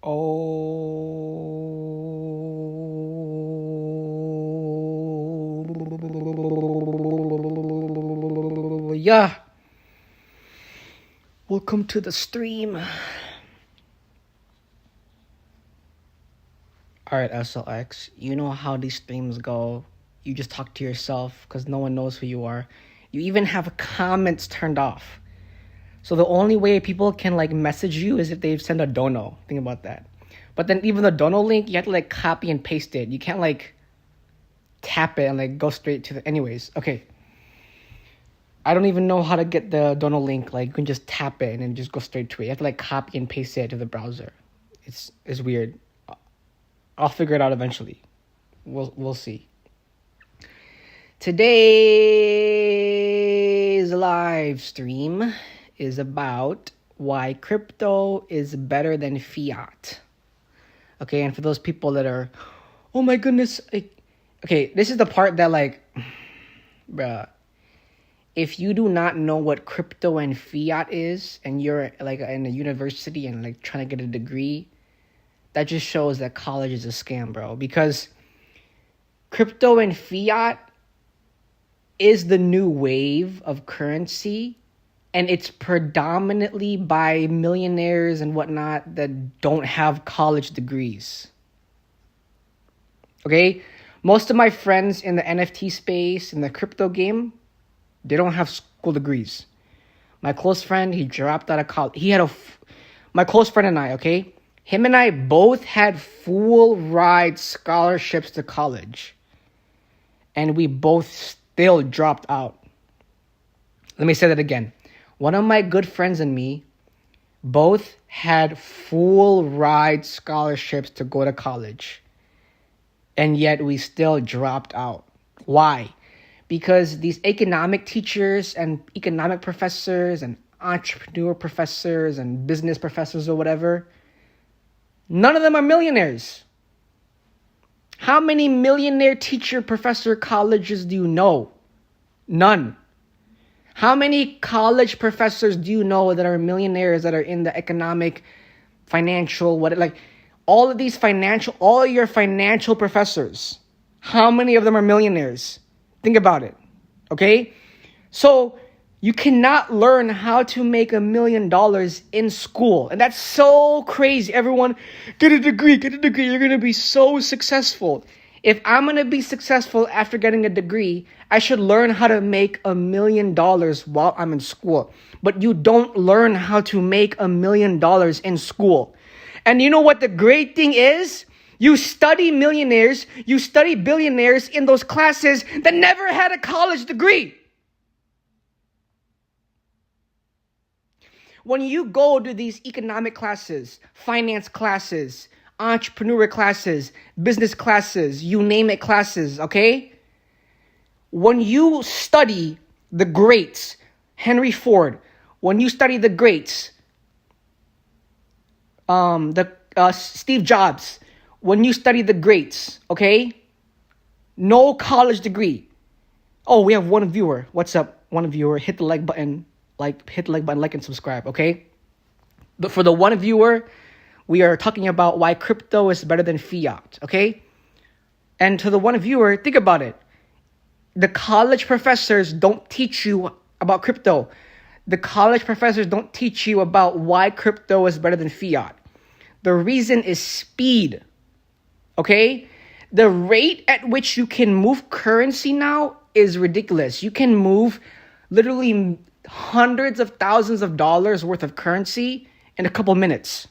Oh, yeah. Welcome to the stream. Alright, SLX. You know how these streams go. You just talk to yourself because no one knows who you are. You even have comments turned off. So the only way people can message you is if they send a dono. Think about that. But then even the dono link, you have to copy and paste it. You can't tap it and go straight to the... Anyways, okay. I don't even know how to get the dono link. You can just tap it and then just go straight to it. You have to copy and paste it to the browser. It's weird. I'll figure it out eventually. We'll see. Today's live stream is about why crypto is better than fiat. Okay, and for those people that are, oh my goodness, okay, this is the part that bruh, if you do not know what crypto and fiat is, and you're in a university and trying to get a degree, that just shows that college is a scam, bro. Because crypto and fiat is the new wave of currency, and it's predominantly by millionaires and whatnot that don't have college degrees. Okay? Most of my friends in the NFT space, in the crypto game, they don't have school degrees. My close friend, he dropped out of college. My close friend and I, okay? Him and I both had full ride scholarships to college. And we both still dropped out. Let me say that again. One of my good friends and me both had full ride scholarships to go to college. And yet we still dropped out. Why? Because these economic teachers and economic professors and entrepreneur professors and business professors or whatever, none of them are millionaires. How many millionaire teacher professor colleges do you know? None. How many college professors do you know that are millionaires that are in the economic, financial, all of these all your financial professors? How many of them are millionaires? Think about it, okay? So you cannot learn how to make $1 million in school. And that's so crazy. Everyone, get a degree. You're going to be so successful. If I'm going to be successful after getting a degree, I should learn how to make $1 million while I'm in school. But you don't learn how to make $1 million in school. And you know what the great thing is? You study millionaires, you study billionaires in those classes that never had a college degree. When you go to these economic classes, finance classes, entrepreneur classes, business classes, you name it classes, okay? When you study the greats, Henry Ford, when you study the greats, Steve Jobs, when you study the greats, okay? No college degree. Oh, we have one viewer. What's up, one viewer? Hit the like button. Hit the like button, and subscribe, okay? But for the one viewer, we are talking about why crypto is better than fiat, okay? And to the one viewer, think about it. The college professors don't teach you about crypto. The college professors don't teach you about why crypto is better than fiat. The reason is speed. Okay? The rate at which you can move currency now is ridiculous. You can move literally hundreds of thousands of dollars worth of currency in a couple minutes.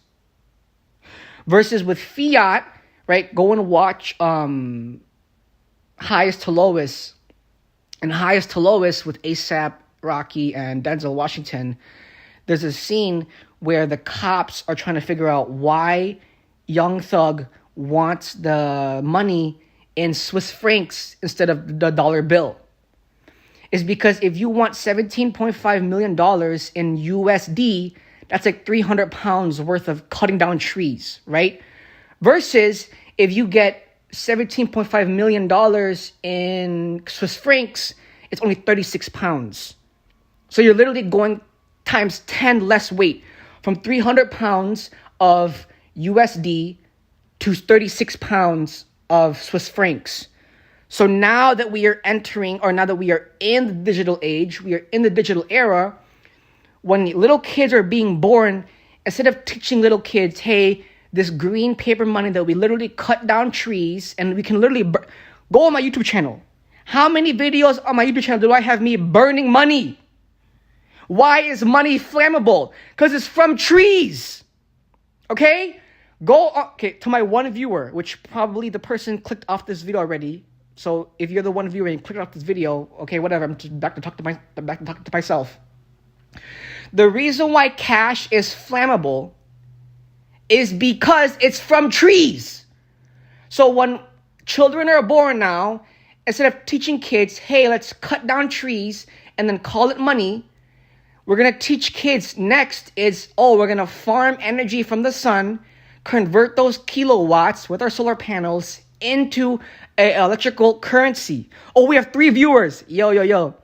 Versus with fiat, right? Go and watch Highest to Lowest. And Highest to Lowest with ASAP Rocky and Denzel Washington, there's a scene where the cops are trying to figure out why Young Thug wants the money in Swiss francs instead of the dollar bill. Is because if you want $17.5 million in USD, that's 300 pounds worth of cutting down trees, right? Versus if you get $17.5 million in Swiss francs, it's only 36 pounds. So you're literally going times 10 less weight from 300 pounds of USD to 36 pounds of Swiss francs. So now that we are entering, or now that we are in the digital age, we are in the digital era, when little kids are being born, instead of teaching little kids, hey, this green paper money that we literally cut down trees and we can literally go on my YouTube channel. How many videos on my YouTube channel do I have me burning money? Why is money flammable? Because it's from trees. Okay? To my one viewer, which probably the person clicked off this video already. So if you're the one viewer and clicked off this video, okay, whatever. I'm just back to talk to myself. The reason why cash is flammable is because it's from trees. So when children are born now, instead of teaching kids, hey, let's cut down trees and then call it money, we're going to teach kids next is, we're going to farm energy from the sun, convert those kilowatts with our solar panels into a electrical currency. We have 3 viewers. Yo.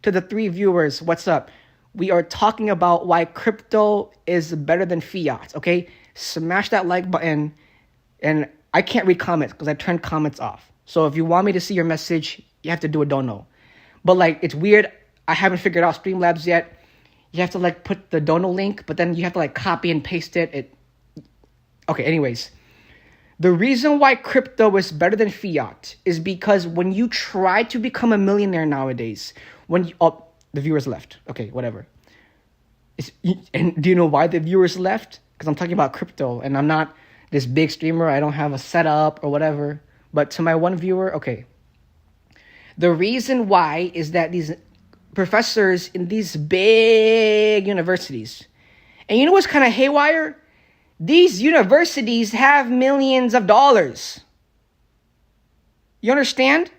To the 3 viewers, what's up? We are talking about why crypto is better than fiat, okay? Smash that like button. And I can't read comments because I turned comments off. So if you want me to see your message, you have to do a dono. But it's weird. I haven't figured out Streamlabs yet. You have to put the dono link, but then you have to copy and paste it. Okay, anyways. The reason why crypto is better than fiat is because when you try to become a millionaire nowadays, the viewers left. Okay, whatever. And do you know why the viewers left? Because I'm talking about crypto, and I'm not this big streamer. I don't have a setup or whatever. But to my one viewer, okay. The reason why is that these professors in these big universities, and you know what's kind of haywire? These universities have millions of dollars. You understand?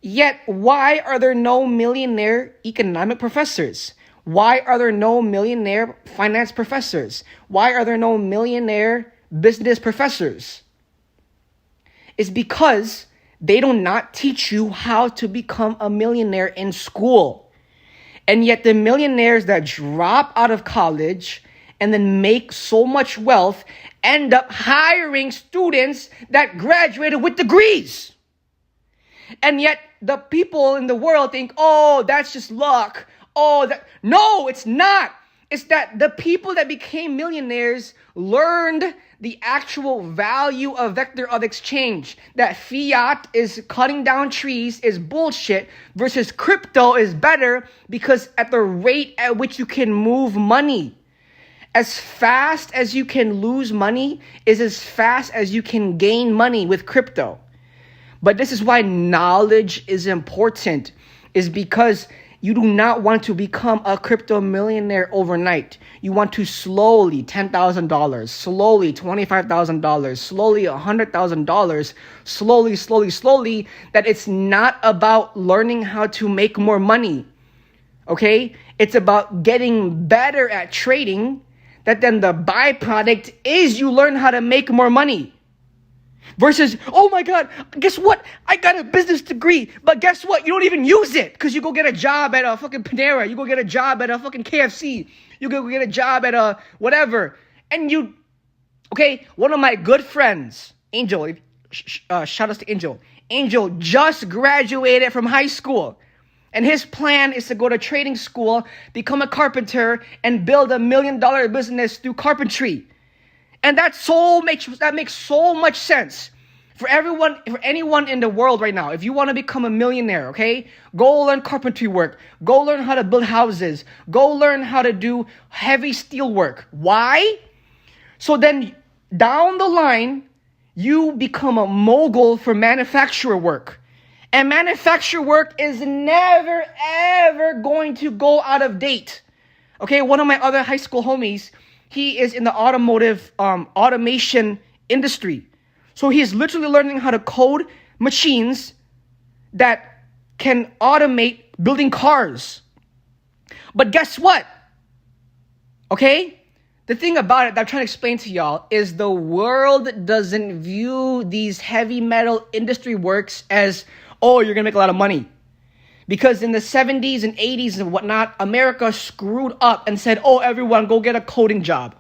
Yet, why are there no millionaire economic professors? Why are there no millionaire finance professors? Why are there no millionaire business professors? It's because they do not teach you how to become a millionaire in school. And yet the millionaires that drop out of college and then make so much wealth end up hiring students that graduated with degrees. And yet the people in the world think, that's just luck. No, it's not. It's that the people that became millionaires learned the actual value of vector of exchange. That fiat is cutting down trees is bullshit versus crypto is better because at the rate at which you can move money, as fast as you can lose money is as fast as you can gain money with crypto. But this is why knowledge is important, is because you do not want to become a crypto millionaire overnight. You want to slowly $10,000, slowly $25,000, slowly $100,000, slowly, that it's not about learning how to make more money. Okay? It's about getting better at trading, that then the byproduct is you learn how to make more money. Versus, oh my God, guess what? I got a business degree, but guess what? You don't even use it because you go get a job at a fucking Panera. You go get a job at a fucking KFC. You go get a job at a whatever. And one of my good friends, Angel, shout out to Angel. Angel just graduated from high school. And his plan is to go to trading school, become a carpenter, and build $1 million business through carpentry. And that makes so much sense for anyone in the world right now. If you want to become a millionaire, okay, go learn carpentry work. Go learn how to build houses. Go learn how to do heavy steel work. Why? So then down the line, you become a mogul for manufacturer work. And manufacturer work is never, ever going to go out of date. Okay, one of my other high school homies, he is in the automotive automation industry. So he's literally learning how to code machines that can automate building cars. But guess what? Okay? The thing about it that I'm trying to explain to y'all is the world doesn't view these heavy metal industry works as, you're going to make a lot of money. Because in the 70s and 80s and whatnot, America screwed up and said, everyone go get a coding job.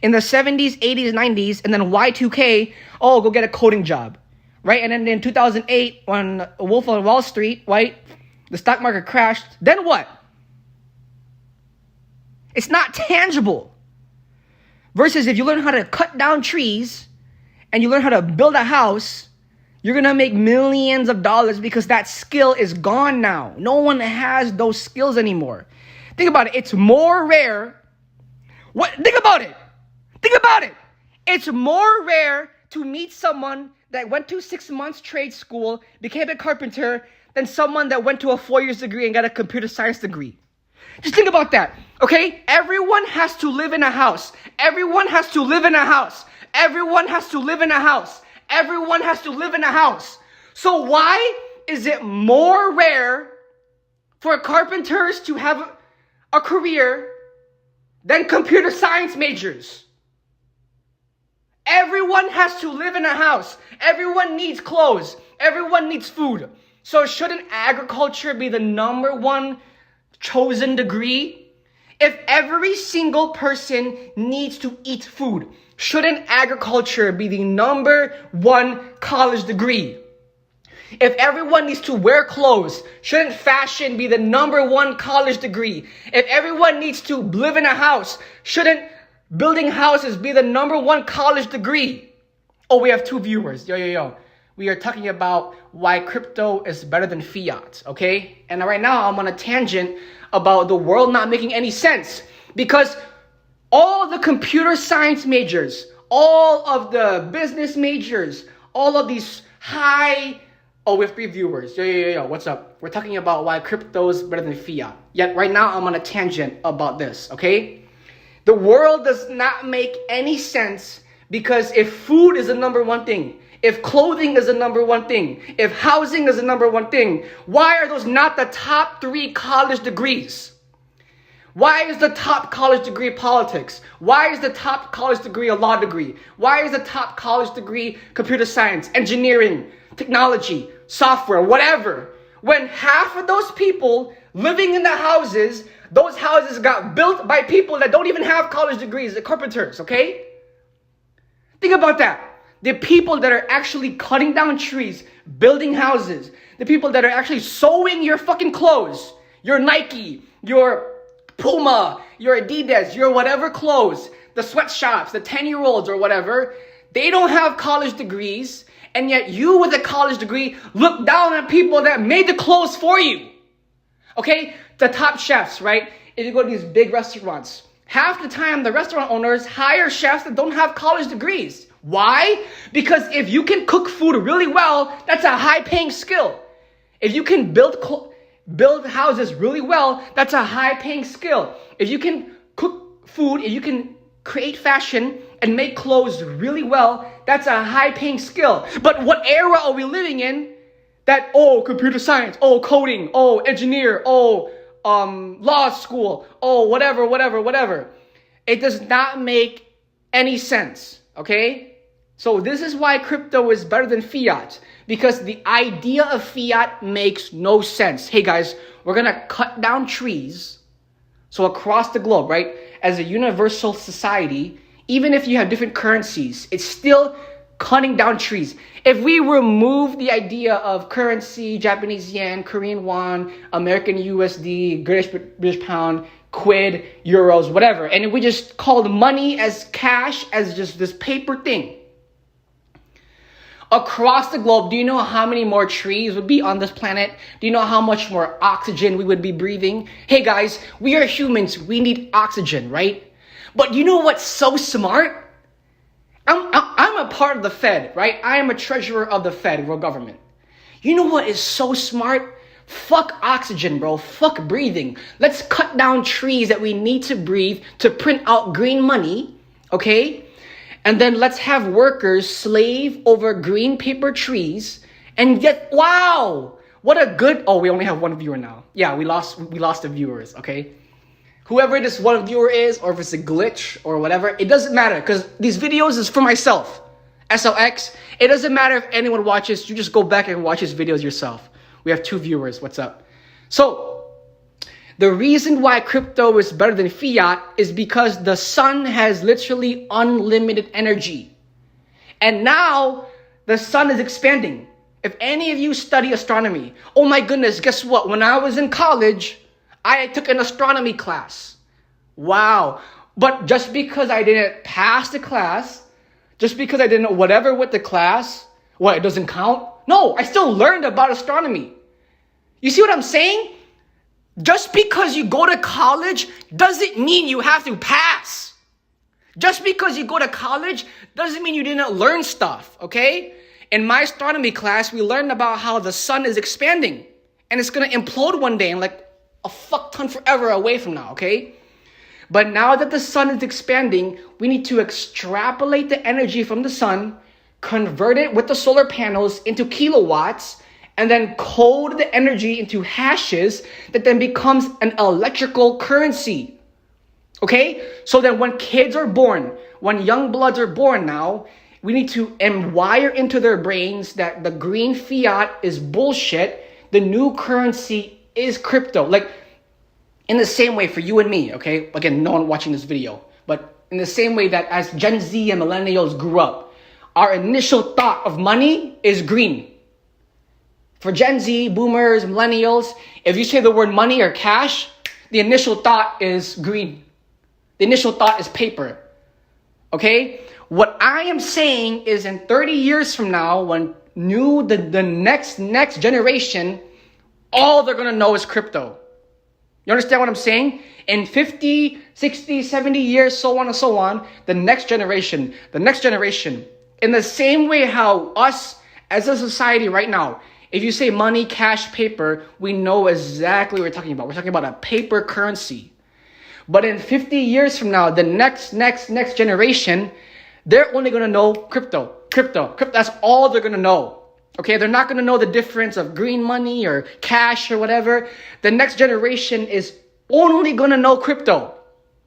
in the 70s, 80s, 90s, and then Y2K, oh, go get a coding job, right? And then in 2008, when Wolf on Wall Street, right, the stock market crashed, then what? It's not tangible. Versus if you learn how to cut down trees and you learn how to build a house, you're going to make millions of dollars because that skill is gone now. No one has those skills anymore. Think about it. It's more rare. Think about it. Think about it. It's more rare to meet someone that went to 6 months trade school, became a carpenter, than someone that went to a 4 years degree and got a computer science degree. Just think about that, okay? Everyone has to live in a house. Everyone has to live in a house. Everyone has to live in a house. Everyone has to live in a house. So why is it more rare for carpenters to have a career than computer science majors? Everyone has to live in a house. Everyone needs clothes. Everyone needs food. So shouldn't agriculture be the number one chosen degree? If every single person needs to eat food, shouldn't agriculture be the number one college degree? If everyone needs to wear clothes, shouldn't fashion be the number one college degree? If everyone needs to live in a house, shouldn't building houses be the number one college degree? Oh, we have 2 viewers. Yo. We are talking about why crypto is better than fiat, okay? And right now I'm on a tangent about the world not making any sense because all the computer science majors, all of the business majors, all of these oh, we have 3 viewers. Yo, what's up? We're talking about why crypto is better than fiat. Yet right now I'm on a tangent about this, okay? The world does not make any sense because if food is the number one thing, if clothing is the number one thing, if housing is the number one thing, why are those not the top 3 college degrees? Why is the top college degree politics? Why is the top college degree a law degree? Why is the top college degree computer science, engineering, technology, software, whatever? When half of those people living in the houses, those houses got built by people that don't even have college degrees, the carpenters, okay? Think about that. The people that are actually cutting down trees, building houses, the people that are actually sewing your fucking clothes, your Nike, your Puma, your Adidas, your whatever clothes, the sweatshops, the 10-year-olds or whatever, they don't have college degrees, and yet you with a college degree look down at people that made the clothes for you. Okay? The top chefs, right? If you go to these big restaurants, half the time the restaurant owners hire chefs that don't have college degrees. Why? Because if you can cook food really well, that's a high-paying skill. If you can build houses really well, that's a high-paying skill. If you can cook food, if you can create fashion and make clothes really well, that's a high-paying skill. But what era are we living in that, oh, computer science, oh, coding, oh, engineer, oh, law school, oh, whatever. It does not make any sense, okay? So this is why crypto is better than fiat, because the idea of fiat makes no sense. Hey guys, we're going to cut down trees. So across the globe, right, as a universal society, even if you have different currencies, it's still cutting down trees. If we remove the idea of currency, Japanese yen, Korean won, American USD, British pound, quid, euros, whatever, and we just call the money as cash, as just this paper thing, across the globe, do you know how many more trees would be on this planet? Do you know how much more oxygen we would be breathing? Hey guys, we are humans. We need oxygen, right? But you know what's so smart? I'm a part of the Fed, right? I am a treasurer of the federal government. You know what is so smart? Fuck oxygen, bro. Fuck breathing. Let's cut down trees that we need to breathe to print out green money, okay? And then let's have workers slave over green paper trees and get, wow, what a good, oh, we only have 1 viewer now. Yeah, we lost the viewers, okay? Whoever this 1 viewer is, or if it's a glitch or whatever, it doesn't matter because these videos is for myself. SLX, it doesn't matter if anyone watches, you just go back and watch his videos yourself. We have 2 viewers, what's up? So, The reason why crypto is better than fiat is because the sun has literally unlimited energy. And now the sun is expanding. If any of you study astronomy, oh my goodness, guess what? When I was in college, I took an astronomy class. Wow. But just because I didn't pass the class, just because I didn't whatever with the class, what, it doesn't count? No, I still learned about astronomy. You see what I'm saying? Just because you go to college doesn't mean you have to pass. Just because you go to college doesn't mean you didn't learn stuff, okay? In my astronomy class, we learned about how the sun is expanding and it's going to implode one day and like a fuck ton forever away from now, okay? But now that the sun is expanding, we need to extrapolate the energy from the sun, convert it with the solar panels into kilowatts, and then code the energy into hashes that then becomes an electrical currency. Okay? So then when kids are born, when young bloods are born now, we need to wire into their brains that the green fiat is bullshit. The new currency is crypto. Like, in the same way for you and me, okay? Again, no one watching this video. But in the same way that as Gen Z and millennials grew up, our initial thought of money is green. For Gen Z, boomers, millennials, if you say the word money or cash, the initial thought is green. The initial thought is paper. Okay? What I am saying is in 30 years from now, when the next generation, all they're going to know is crypto. You understand what I'm saying? In 50, 60, 70 years, so on and so on, the next generation, in the same way how us as a society right now, if you say money, cash, paper, we know exactly what we're talking about. We're talking about a paper currency. But in 50 years from now, the next generation, they're only going to know crypto. That's all they're going to know. Okay, they're not going to know the difference of green money or cash or whatever. The next generation is only going to know crypto.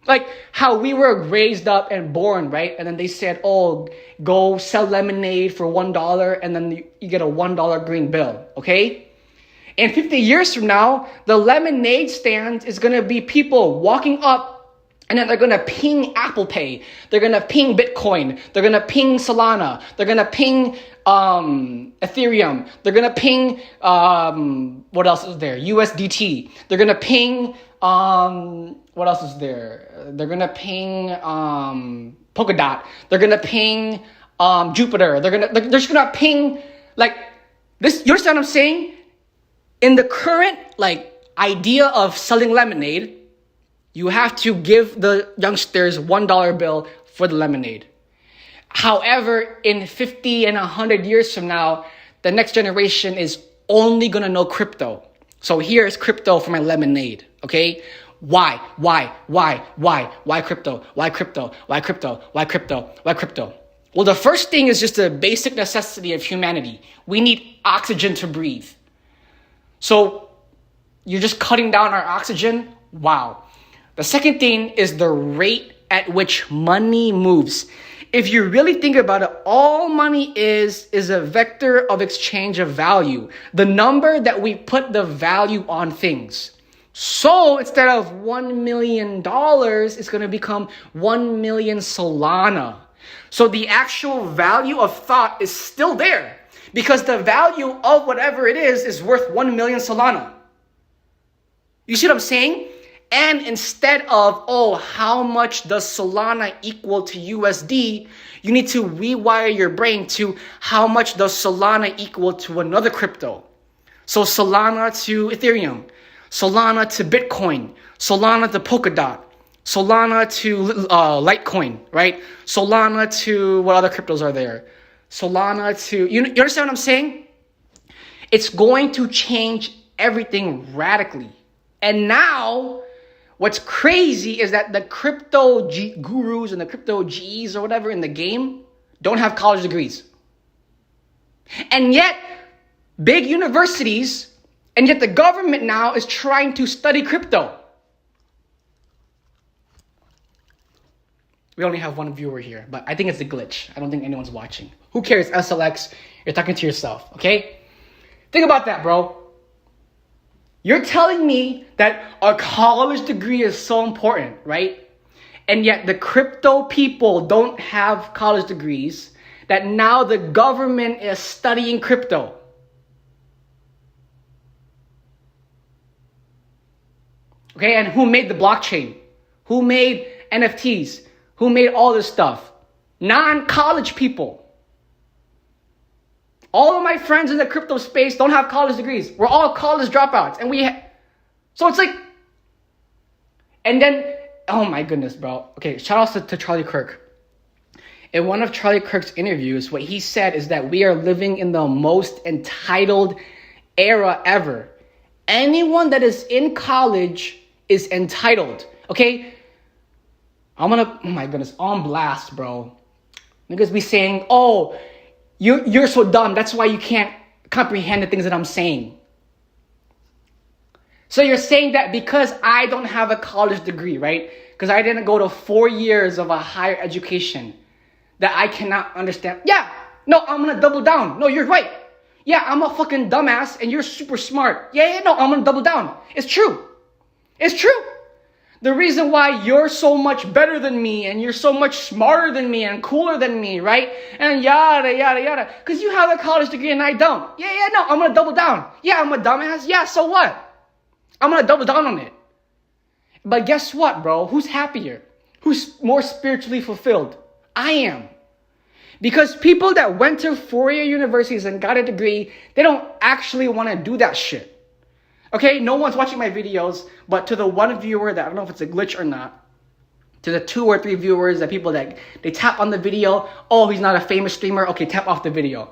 Like how we were raised up and born, right? And then they said, oh, go sell lemonade for $1 and then you get a $1 green bill, okay? And 50 years from now, the lemonade stand is going to be people walking up and then they're going to ping Apple Pay. They're going to ping Bitcoin. They're going to ping Solana. They're going to ping Ethereum. They're going to ping, what else is there? USDT. They're going to ping, what else is there? They're going to ping Polkadot. They're going to ping Jupiter. They're just going to ping, like, this. You understand what I'm saying? In the current, like, idea of selling lemonade, you have to give the youngsters $1 bill for the lemonade. However, in 50 and 100 years from now, the next generation is only going to know crypto. So here's crypto for my lemonade, okay? Why crypto? Why crypto? Why crypto? Why crypto? Why crypto? Well, the first thing is just a basic necessity of humanity. We need oxygen to breathe. So you're just cutting down our oxygen? Wow. The second thing is the rate at which money moves. If you really think about it, all money is a vector of exchange of value. The number that we put the value on things. So instead of $1 million, it's going to become 1 million Solana. So the actual value of thought is still there because the value of whatever it is worth 1 million Solana. You see what I'm saying? And instead of, oh, how much does Solana equal to USD, you need to rewire your brain to how much does Solana equal to another crypto. So Solana to Ethereum, Solana to Bitcoin, Solana to Polkadot, Solana to Litecoin, right? Solana to, what other cryptos are there? Solana to, you understand what I'm saying? It's going to change everything radically. And now, what's crazy is that the crypto gurus and the crypto G's or whatever in the game don't have college degrees. And yet, big universities, and yet the government now is trying to study crypto. We only have one viewer here, but I think it's a glitch. I don't think anyone's watching. Who cares, SLX? You're talking to yourself, okay? Think about that, bro. You're telling me that a college degree is so important, right? And yet the crypto people don't have college degrees, that now the government is studying crypto. Okay, and who made the blockchain? Who made NFTs? Who made all this stuff? Non-college people. All of my friends in the crypto space don't have college degrees. We're all college dropouts. And so it's like, and then, oh my goodness, bro. Okay, shout out to Charlie Kirk. In one of Charlie Kirk's interviews, what he said is that we are living in the most entitled era ever. Anyone that is in college is entitled. Okay? Oh my goodness, on blast, bro. Niggas be saying, oh, you're so dumb. That's why you can't comprehend the things that I'm saying. So you're saying that because I don't have a college degree, right? Because I didn't go to 4 years of a higher education, that I cannot understand. Yeah, no, I'm going to double down. No, you're right. Yeah, I'm a fucking dumbass and you're super smart. Yeah, no, I'm going to double down. It's true. It's true. The reason why you're so much better than me and you're so much smarter than me and cooler than me, right? And yada, yada, yada. Because you have a college degree and I don't. Yeah, no, I'm going to double down. Yeah, I'm a dumbass. Yeah, so what? I'm going to double down on it. But guess what, bro? Who's happier? Who's more spiritually fulfilled? I am. Because people that went to 4-year universities and got a degree, they don't actually want to do that shit. Okay, no one's watching my videos, but to the one viewer that I don't know if it's a glitch or not, to the 2 or 3 viewers, that people that they tap on the video, oh, he's not a famous streamer, okay, tap off the video.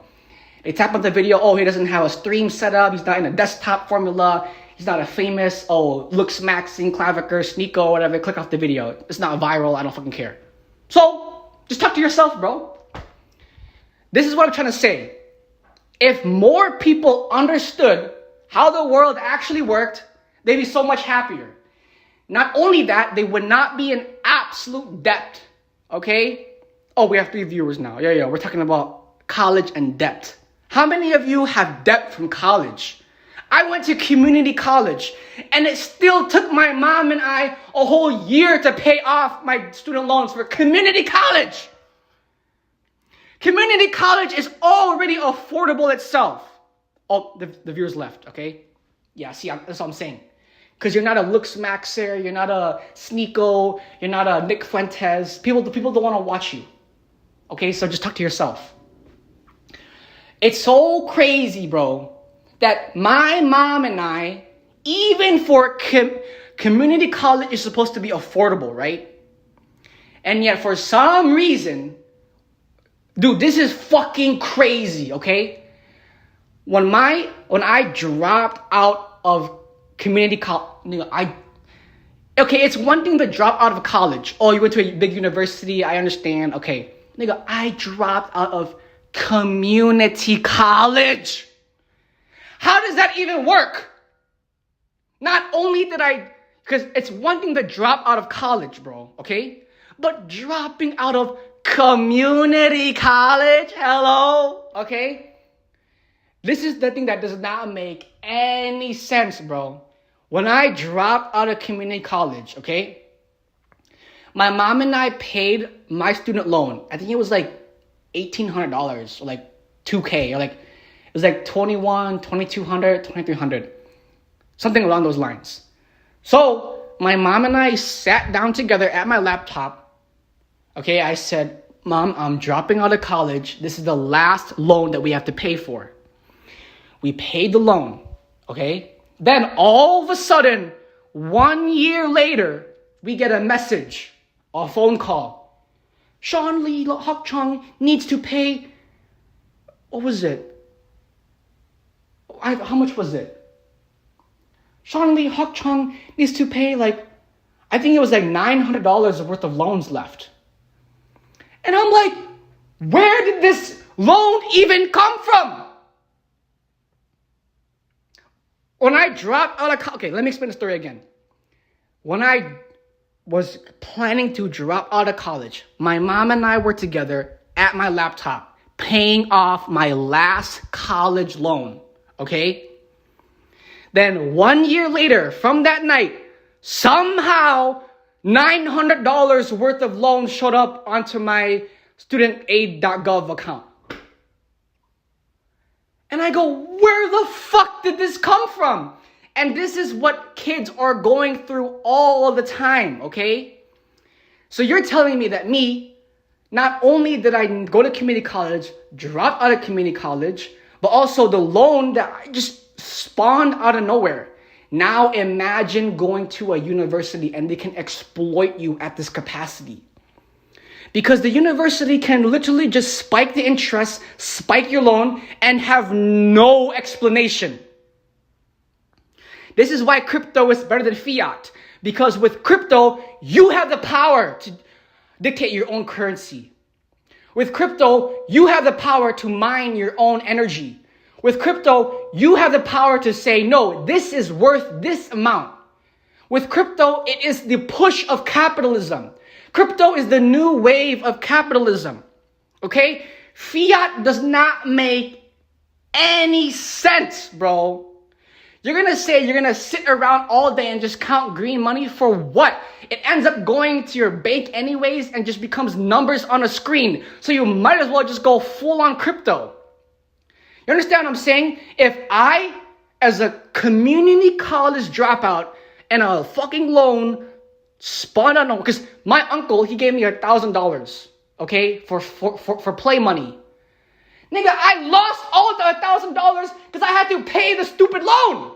They tap on the video, oh, he doesn't have a stream set up, he's not in a desktop formula, he's not a famous, oh, looks maxing, clavicle, sneako, whatever, click off the video. It's not viral, I don't fucking care. So, just talk to yourself, bro. This is what I'm trying to say. If more people understood how the world actually worked, they'd be so much happier. Not only that, they would not be in absolute debt. Okay? Oh, we have 3 viewers now. Yeah, we're talking about college and debt. How many of you have debt from college? I went to community college, and it still took my mom and I a whole year to pay off my student loans for community college. Community college is already affordable itself. Oh, the viewers left, okay? Yeah, see, that's what I'm saying. Because you're not a looks maxer, you're not a sneako, you're not a Nick Fuentes. People don't want to watch you. Okay, so just talk to yourself. It's so crazy, bro, that my mom and I, even for community college is supposed to be affordable, right? And yet for some reason, dude, this is fucking crazy, okay? When I dropped out of community college, okay, it's one thing to drop out of college. Oh, you went to a big university, I understand. Okay, nigga, I dropped out of community college. How does that even work? Not only did because it's one thing to drop out of college, bro, okay? But dropping out of community college, hello, okay? This is the thing that does not make any sense, bro. When I dropped out of community college, okay, my mom and I paid my student loan. I think it was like $1,800 or like $2,000 or like, it was like $2,100, $2,200, $2,300, something along those lines. So my mom and I sat down together at my laptop. Okay, I said, Mom, I'm dropping out of college. This is the last loan that we have to pay for. We paid the loan, okay? Then all of a sudden, 1 year later, we get a message, a phone call. Sean Lee Hock Chung needs to pay, what was it? How much was it? Sean Lee Hock Chung needs to pay like, I think it was like $900 worth of loans left. And I'm like, where did this loan even come from? When I dropped out of college, okay, let me explain the story again. When I was planning to drop out of college, my mom and I were together at my laptop, paying off my last college loan, okay? Then 1 year later, from that night, somehow $900 worth of loans showed up onto my studentaid.gov account. And I go, where the fuck did this come from? And this is what kids are going through all the time, okay? So you're telling me that not only did I go to community college, drop out of community college, but also the loan that I just spawned out of nowhere. Now imagine going to a university and they can exploit you at this capacity. Because the university can literally just spike the interest, spike your loan, and have no explanation. This is why crypto is better than fiat. Because with crypto, you have the power to dictate your own currency. With crypto, you have the power to mine your own energy. With crypto, you have the power to say, no, this is worth this amount. With crypto, it is the push of capitalism. Crypto is the new wave of capitalism. Okay? Fiat does not make any sense, bro. You're going to say you're going to sit around all day and just count green money for what? It ends up going to your bank anyways and just becomes numbers on a screen. So you might as well just go full on crypto. You understand what I'm saying? If I, as a community college dropout and a fucking loan, spawned out, because my uncle, he gave me $1,000, okay, for play money. Nigga, I lost all of the $1,000 because I had to pay the stupid loan.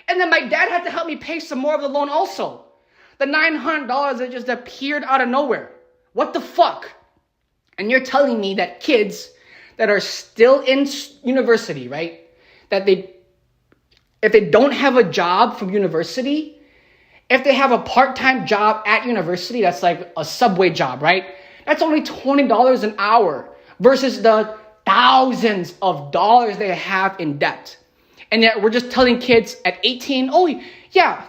And then my dad had to help me pay some more of the loan also. The $900 that just appeared out of nowhere. What the fuck? And you're telling me that kids that are still in university, right? That if they don't have a job from university, if they have a part-time job at university, that's like a subway job, right? That's only $20 an hour versus the thousands of dollars they have in debt. And yet we're just telling kids at 18, oh yeah,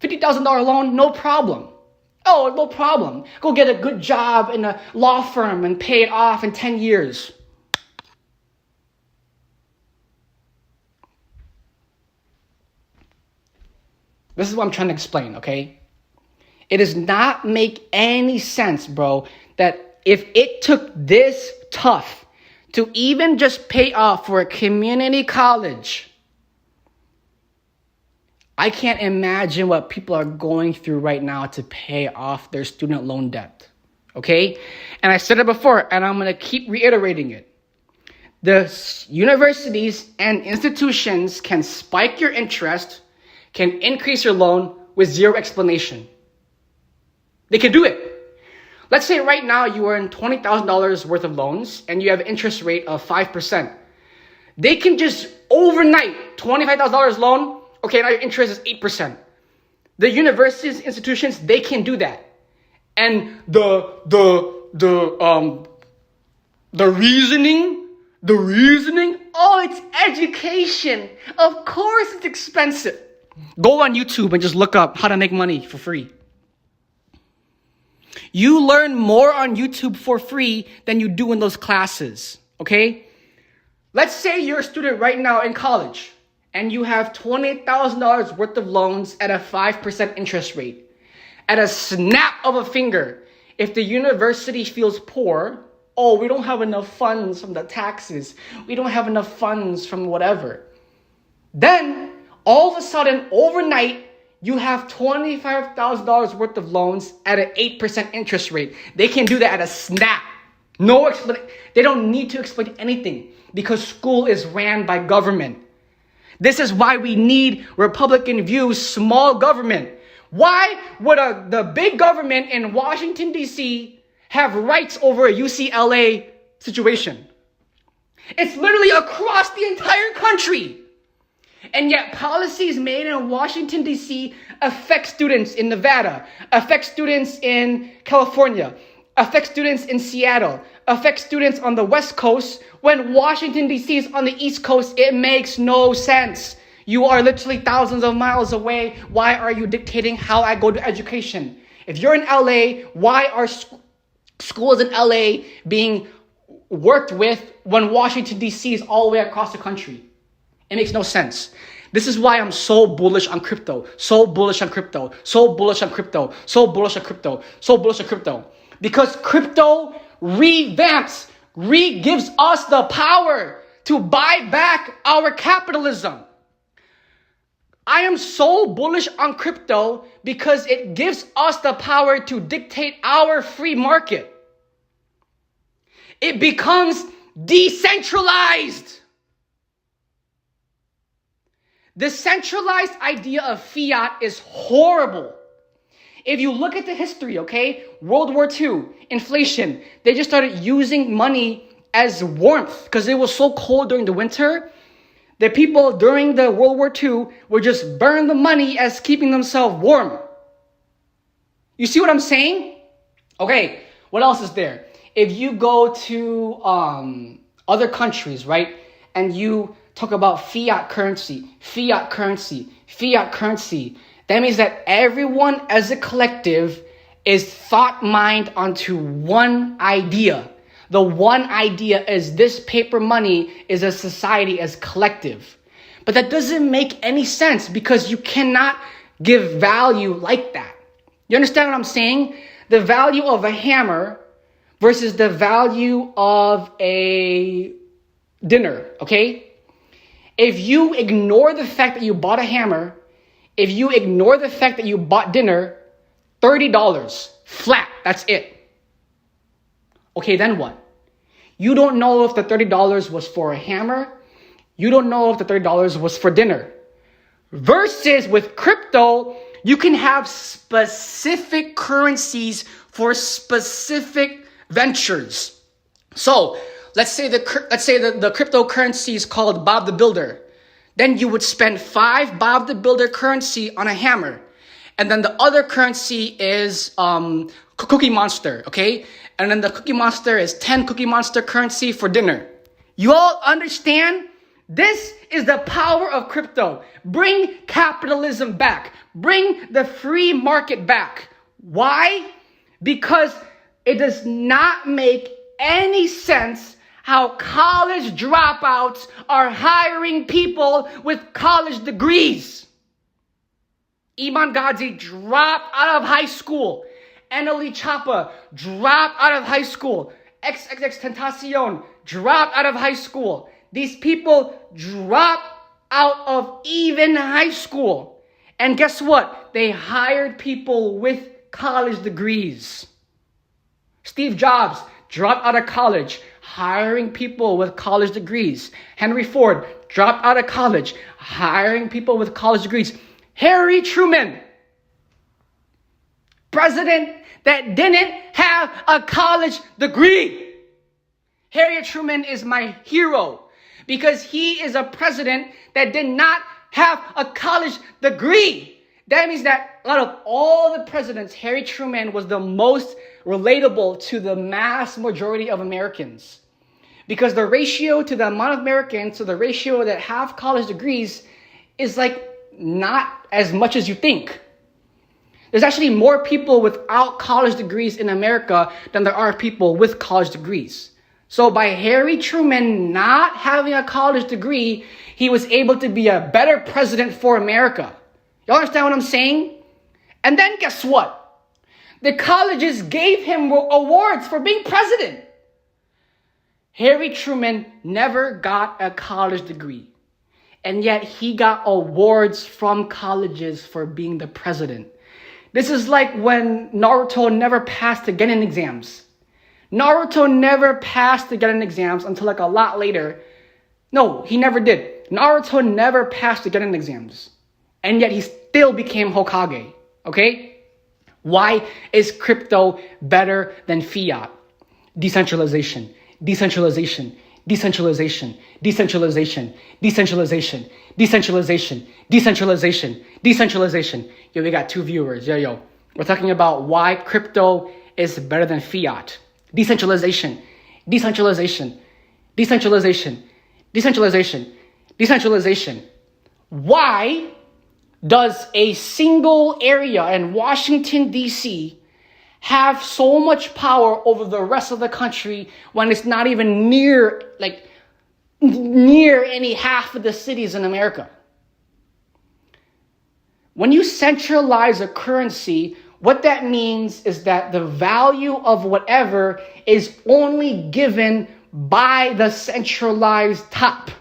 $50,000 loan, no problem. Oh, no problem. Go get a good job in a law firm and pay it off in 10 years. This is what I'm trying to explain, okay? It does not make any sense, bro, that if it took this tough to even just pay off for a community college, I can't imagine what people are going through right now to pay off their student loan debt, okay? And I said it before, and I'm going to keep reiterating it. The universities and institutions can spike your interest, can increase your loan with zero explanation. They can do it. Let's say right now you earn $20,000 worth of loans and you have an interest rate of 5%. They can just overnight, $25,000 loan, okay, now your interest is 8%. The universities, institutions, they can do that. And the reasoning, oh, it's education. Of course it's expensive. Go on YouTube and just look up how to make money for free. You learn more on YouTube for free than you do in those classes, okay? Let's say you're a student right now in college and you have $20,000 worth of loans at a 5% interest rate. At a snap of a finger, if the university feels poor, oh, we don't have enough funds from the taxes, we don't have enough funds from whatever, then all of a sudden, overnight, you have $25,000 worth of loans at an 8% interest rate. They can do that at a snap. No explanation. They don't need to explain anything because school is ran by government. This is why we need Republican views, small government. Why would the big government in Washington, D.C. have rights over a UCLA situation? It's literally across the entire country. And yet policies made in Washington, D.C. affect students in Nevada, affect students in California, affect students in Seattle, affect students on the West Coast. When Washington, D.C. is on the East Coast, it makes no sense. You are literally thousands of miles away. Why are you dictating how I go to education? If you're in LA, why are schools in LA being worked with when Washington, D.C. is all the way across the country? It makes no sense. This is why I'm so bullish on crypto, so bullish on crypto, so bullish on crypto, so bullish on crypto, so bullish on crypto. Because crypto gives us the power to buy back our capitalism. I am so bullish on crypto because it gives us the power to dictate our free market. It becomes decentralized. The centralized idea of fiat is horrible. If you look at the history, okay, World War II, inflation, they just started using money as warmth because it was so cold during the winter. The people during the World War II would just burn the money as keeping themselves warm. You see what I'm saying? Okay, what else is there? If you go to other countries, right, and you talk about fiat currency, that means that everyone as a collective is thought mind onto one idea. The one idea is this paper money is a society as collective. But that doesn't make any sense because you cannot give value like that. You understand what I'm saying? The value of a hammer versus the value of a dinner, okay? If you ignore the fact that you bought a hammer, if you ignore the fact that you bought dinner, $30 flat, that's it. Okay, then what? You don't know if the $30 was for a hammer. You don't know if the $30 was for dinner. Versus with crypto, you can have specific currencies for specific ventures. So let's say the cryptocurrency is called Bob the Builder. Then you would spend 5 Bob the Builder currency on a hammer. And then the other currency is Cookie Monster, okay? And then the Cookie Monster is 10 Cookie Monster currency for dinner. You all understand? This is the power of crypto. Bring capitalism back. Bring the free market back. Why? Because it does not make any sense how college dropouts are hiring people with college degrees. Iman Gadzhi dropped out of high school. Annalie Chapa dropped out of high school. XXX Tentacion dropped out of high school. These people dropped out of even high school. And guess what? They hired people with college degrees. Steve Jobs dropped out of college, hiring people with college degrees. Henry Ford dropped out of college, hiring people with college degrees. Harry Truman, president that didn't have a college degree. Harriet Truman is my hero because he is a president that did not have a college degree. That means that out of all the presidents, Harry Truman was the most relatable to the mass majority of Americans. Because the ratio to the amount of Americans to the ratio that have college degrees is like not as much as you think. There's actually more people without college degrees in America than there are people with college degrees. So by Harry Truman not having a college degree, he was able to be a better president for America. Y'all understand what I'm saying? And then guess what? The colleges gave him awards for being president. Harry Truman never got a college degree. And yet he got awards from colleges for being the president. This is like when Naruto never passed the Genin exams. Naruto never passed the Genin exams until like a lot later. No, he never did. Naruto never passed the Genin exams. And yet he still became Hokage. Okay? Why is crypto better than fiat? Decentralization. Decentralization. Decentralization, decentralization, decentralization, decentralization, decentralization, decentralization. Yo, we got 2 viewers. Yo. We're talking about why crypto is better than fiat. Decentralization, decentralization, decentralization, decentralization, decentralization. Why does a single area in Washington, D.C. have so much power over the rest of the country when it's not even near any half of the cities in America? When you centralize a currency, what that means is that the value of whatever is only given by the centralized top.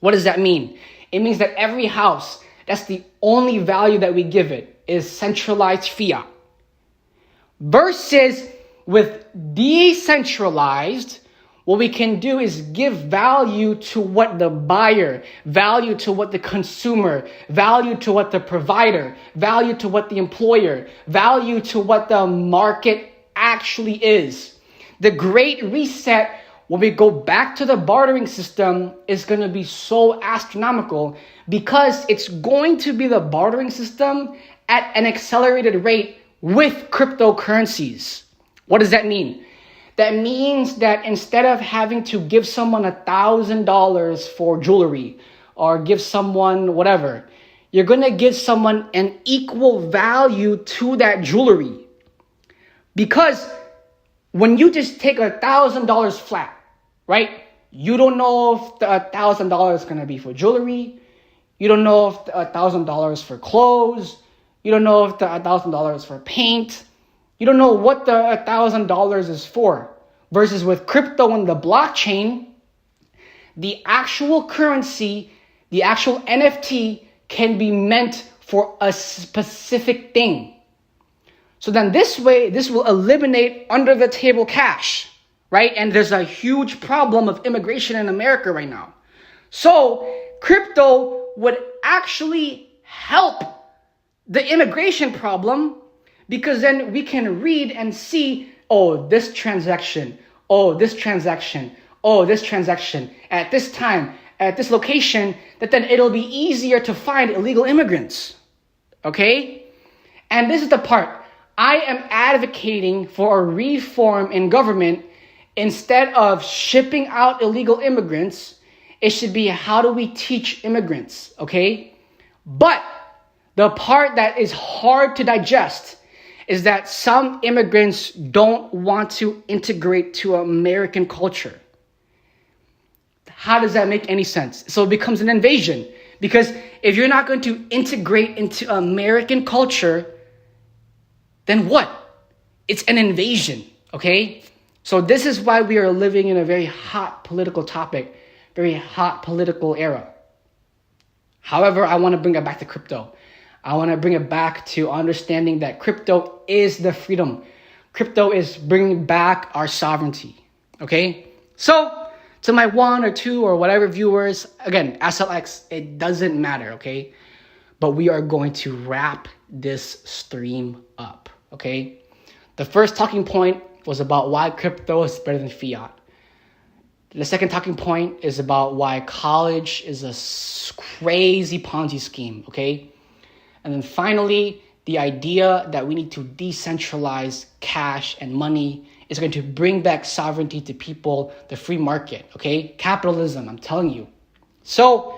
What does that mean? It means that every house, that's the only value that we give it, is centralized fiat. Versus with decentralized, what we can do is give value to what the buyer, value to what the consumer, value to what the provider, value to what the employer, value to what the market actually is. The Great Reset, when we go back to the bartering system, is going to be so astronomical because it's going to be the bartering system at an accelerated rate with cryptocurrencies. What does that mean? That means that instead of having to give someone $1,000 for jewelry or give someone whatever, you're going to give someone an equal value to that jewelry. Because when you just take $1,000 flat, right? You don't know if the $1,000 is going to be for jewelry. You don't know if the $1,000 for clothes. You don't know if the $1,000 for paint. You don't know what the $1,000 is for. Versus with crypto and the blockchain, the actual currency, the actual NFT can be meant for a specific thing. So then this way, this will eliminate under the table cash, right? And there's a huge problem of immigration in America right now. So crypto would actually help the immigration problem, because then we can read and see, oh, this transaction, oh, this transaction, oh, this transaction, at this time, at this location, that then it'll be easier to find illegal immigrants, okay? And this is the part. I am advocating for a reform in government. Instead of shipping out illegal immigrants, it should be, how do we teach immigrants, okay? But the part that is hard to digest is that some immigrants don't want to integrate to American culture. How does that make any sense? So it becomes an invasion. Because if you're not going to integrate into American culture, then what? It's an invasion, okay? So this is why we are living in a very hot political topic, very hot political era. However, I want to bring it back to crypto. I want to bring it back to understanding that crypto is the freedom. Crypto is bringing back our sovereignty, okay? So, to my 1 or 2 or whatever viewers, again, SLX, it doesn't matter, okay? But we are going to wrap this stream up, okay? The first talking point was about why crypto is better than fiat. The second talking point is about why college is a crazy Ponzi scheme, okay? And then finally, the idea that we need to decentralize cash and money is going to bring back sovereignty to people, the free market, okay? Capitalism, I'm telling you. So,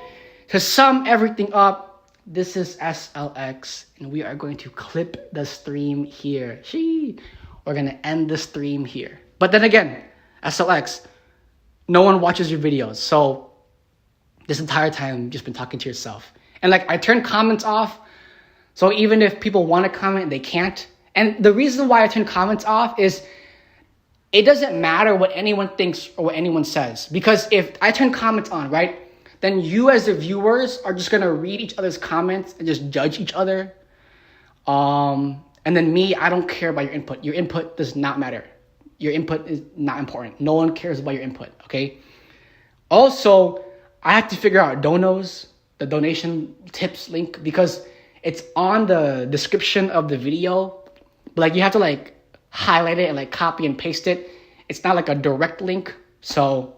to sum everything up, this is SLX, and we are going to clip the stream here. We're going to end the stream here. But then again, SLX, no one watches your videos, so this entire time, you've just been talking to yourself. And like, I turn comments off, so even if people want to comment, they can't. And the reason why I turn comments off is it doesn't matter what anyone thinks or what anyone says. Because if I turn comments on, right, then you as the viewers are just going to read each other's comments and just judge each other. And then me, I don't care about your input. Your input does not matter. Your input is not important. No one cares about your input, okay? Also, I have to figure out donos, the donation tips link, because it's on the description of the video, but like you have to like highlight it and like copy and paste it. It's not like a direct link. So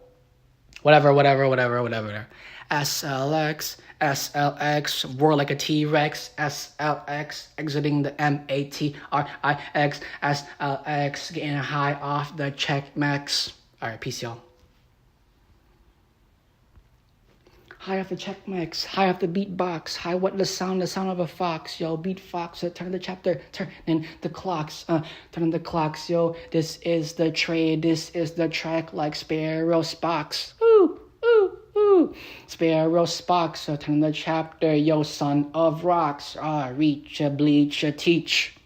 whatever. SLX, roar like a T-Rex, SLX, exiting the MATRIX, SLX, getting high off the check max. All right, peace, y'all. High off the check mix, high off the beatbox, high what the sound of a fox, yo, beat fox, turn the chapter, turn in the clocks, turn the clocks, yo, this is the trade, this is the track like Sparrow Spox, ooh, ooh, ooh. Sparrow Spock, so turn the chapter, yo son of rocks. Reach, bleach, teach.